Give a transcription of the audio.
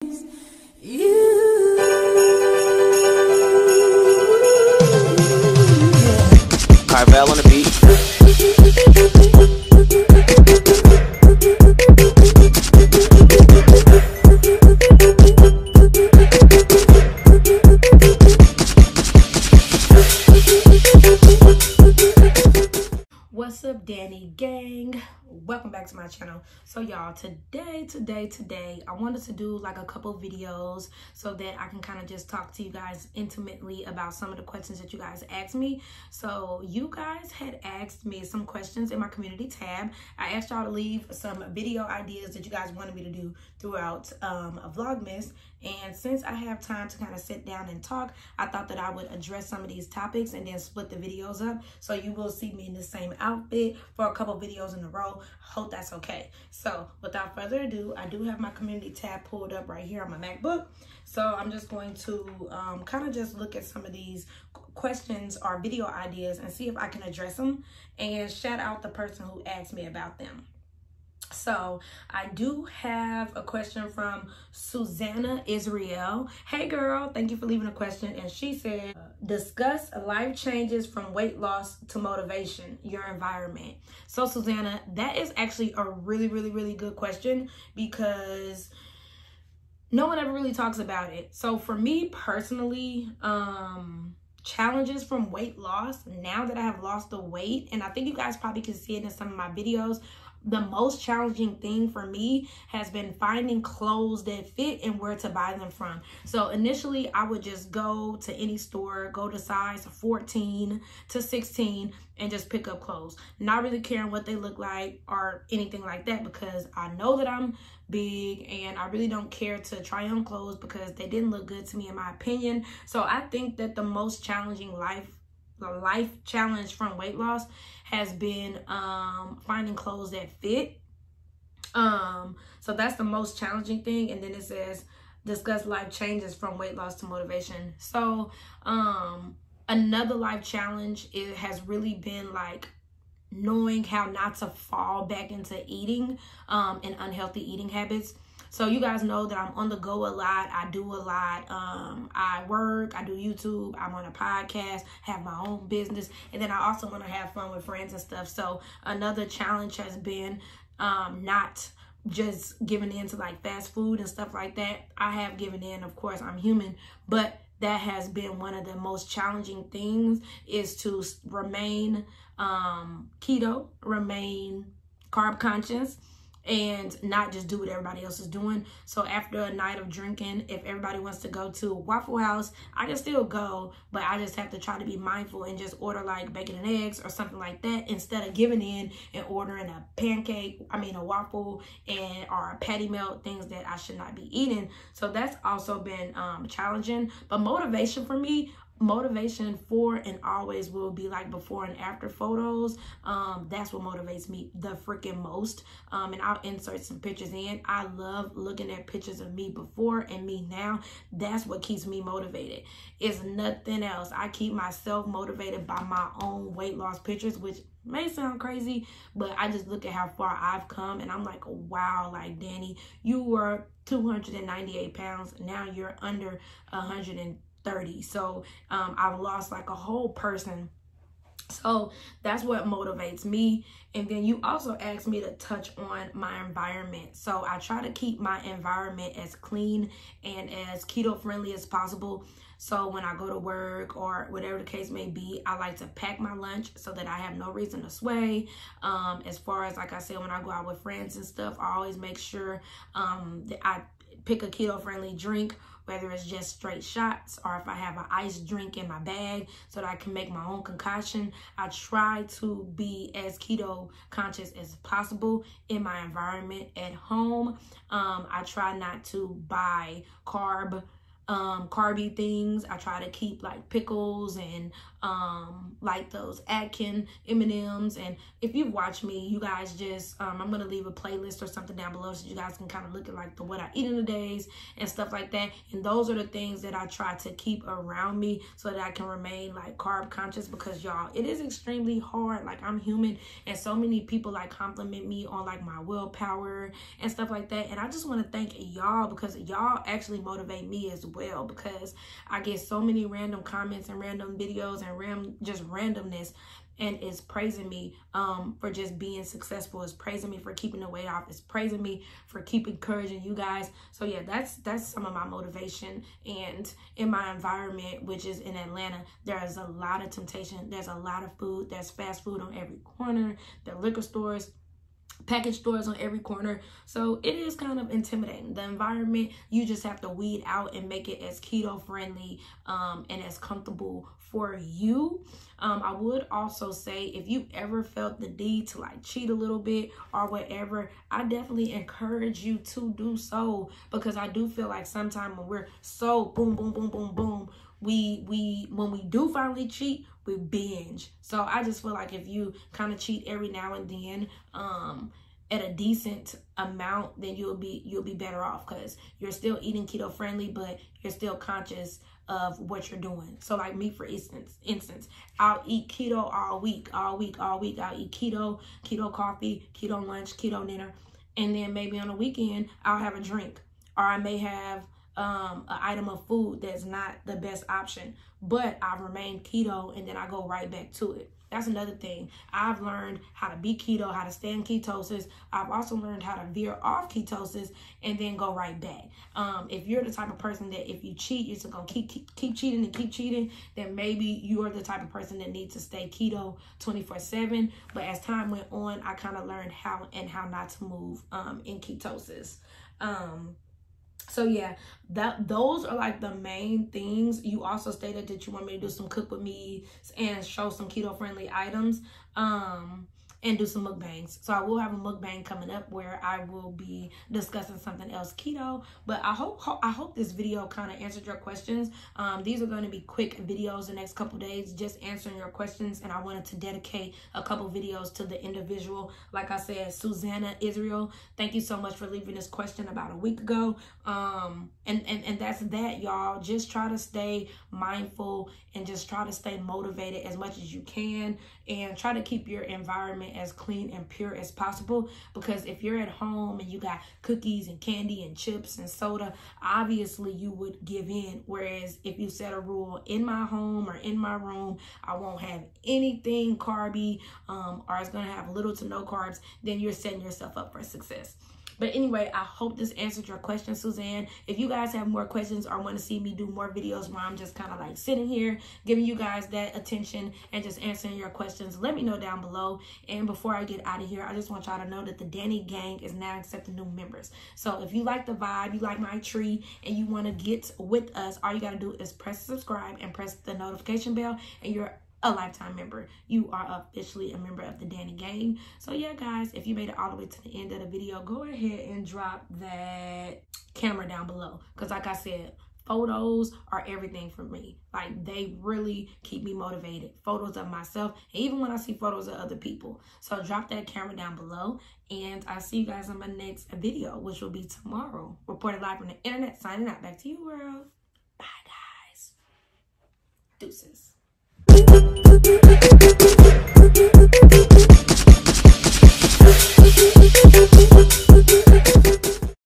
Carvel on the beat. What's up, Danny gang? Welcome back to my channel. So y'all, today I wanted to do like a couple videos so that I can kind of just talk to you guys intimately about some of the questions that you guys asked me. So you guys had asked me some questions in my community tab. I asked y'all to leave some video ideas that you guys wanted me to do throughout a Vlogmas. And since I have time to kind of sit down and talk, I thought that I would address some of these topics and then split the videos up. So you will see me in the same outfit for a couple videos in a row. Hope that's okay. So without further ado, I do have my community tab pulled up right here on my MacBook. So I'm just going to kind of just look at some of these questions or video ideas and see if I can address them and shout out the person who asked me about them. So I do have a question from Susanna Israel. Hey girl, thank you for leaving a question. And she said, discuss life changes from weight loss to motivation, your environment. So Susanna, that is actually a really good question because no one ever really talks about it. So for me personally, challenges from weight loss, now that I have lost the weight, and I think you guys probably can see it in some of my videos, the most challenging thing for me has been finding clothes that fit and where to buy them from. So initially I would just go to any store, go to size 14 to 16 and just pick up clothes, not really caring what they look like or anything like that, because I know that I'm big and I really don't care to try on clothes because they didn't look good to me in my opinion. So I think that the most challenging life challenge from weight loss has been finding clothes that fit. So that's the most challenging thing. And then it says discuss life changes from weight loss to motivation. So another life challenge, it has really been like knowing how not to fall back into eating and unhealthy eating habits. So you guys know that I'm on the go a lot. I do a lot. I work, I do YouTube, I'm on a podcast, have my own business, and then I also want to have fun with friends and stuff. So another challenge has been not just giving in to like fast food and stuff like that. I have given in, of course, I'm human, but that has been one of the most challenging things, is to remain keto, remain carb conscious, and not just do what everybody else is doing. So after a night of drinking, if everybody wants to go to a Waffle House, I can still go, but I just have to try to be mindful and just order like bacon and eggs or something like that, instead of giving in and ordering a waffle or a patty melt, things that I should not be eating. So that's also been challenging. But motivation for me, motivation for and always will be like before and after photos. That's what motivates me the freaking most. And I'll insert some pictures in. I love looking at pictures of me before and me now. That's what keeps me motivated. It's nothing else. I keep myself motivated by my own weight loss pictures, which may sound crazy, but I just look at how far I've come and I'm like, wow, like Danny, you were 298 pounds. Now you're under 130. So I've lost like a whole person. So that's what motivates me. And then you also asked me to touch on my environment. So I try to keep my environment as clean and as keto friendly as possible. So when I go to work or whatever the case may be, I like to pack my lunch so that I have no reason to sway. As far as, like I said, when I go out with friends and stuff, I always make sure that I pick a keto friendly drink, whether it's just straight shots or if I have an iced drink in my bag so that I can make my own concoction. I try to be as keto conscious as possible in my environment at home. I try not to buy carb carby things. I try to keep like pickles and like those Atkin M&Ms. And if you've watched me, you guys just I'm gonna leave a playlist or something down below so you guys can kind of look at like what I eat in the days and stuff like that. And those are the things that I try to keep around me so that I can remain like carb conscious, because y'all, it is extremely hard. Like, I'm human, and so many people like compliment me on like my willpower and stuff like that. And I just want to thank y'all, because y'all actually motivate me as well, because I get so many random comments and random videos and just randomness, and it's praising me for just being successful. It's praising me for keeping the weight off. It's praising me for keep encouraging you guys. So yeah, that's some of my motivation. And in my environment, which is in Atlanta, there is a lot of temptation. There's a lot of food. There's fast food on every corner. There are liquor stores, package stores on every corner. So it is kind of intimidating. The environment, you just have to weed out and make it as keto friendly and as comfortable for you. I would also say, if you ever felt the need to like cheat a little bit or whatever, I definitely encourage you to do so, because I do feel like sometimes when we're so boom, boom, boom, boom, boom, when we do finally cheat, we binge. So I just feel like if you kind of cheat every now and then at a decent amount, then you'll be better off, because you're still eating keto friendly, but you're still conscious of what you're doing. So like me, for instance, I'll eat keto all week. I'll eat keto coffee, keto lunch, keto dinner, and then maybe on the weekend I'll have a drink, or I may have an item of food that's not the best option, but I've remained keto, and then I go right back to it. That's another thing. I've learned how to be keto, how to stay in ketosis. I've also learned how to veer off ketosis and then go right back. If you're the type of person that if you cheat, you're just gonna keep cheating and keep cheating, then maybe you are the type of person that needs to stay keto 24/7. But as time went on, I kind of learned how not to move in ketosis. So yeah, those are like the main things. You also stated that you want me to do some cook with me and show some keto friendly items and do some mukbangs. So I will have a mukbang coming up where I will be discussing something else keto. But I hope this video kind of answered your questions. These are going to be quick videos the next couple days, just answering your questions. And I wanted to dedicate a couple videos to the individual. Like I said, Susanna Israel, thank you so much for leaving this question about a week ago. And that's that, y'all. Just try to stay mindful and just try to stay motivated as much as you can, and try to keep your environment as clean and pure as possible, because if you're at home and you got cookies and candy and chips and soda, obviously you would give in. Whereas if you set a rule, in my home or in my room, I won't have anything carby, or it's gonna have little to no carbs, then you're setting yourself up for success. But anyway, I hope this answered your question, Suzanne. If you guys have more questions or want to see me do more videos where I'm just kind of like sitting here giving you guys that attention and just answering your questions, let me know down below. And before I get out of here, I just want y'all to know that the Danny Gang is now accepting new members. So if you like the vibe, you like my tree, and you want to get with us, all you got to do is press subscribe and press the notification bell, and you're a lifetime member. You are officially a member of the Danny Gang. So yeah, guys, if you made it all the way to the end of the video, go ahead and drop that camera down below, because like I said, photos are everything for me. Like, they really keep me motivated. Photos of myself, and even when I see photos of other people. So drop that camera down below, and I'll see you guys on my next video, which will be tomorrow. Reported live from the internet, signing out. Back to you, world. Bye, guys. Deuces.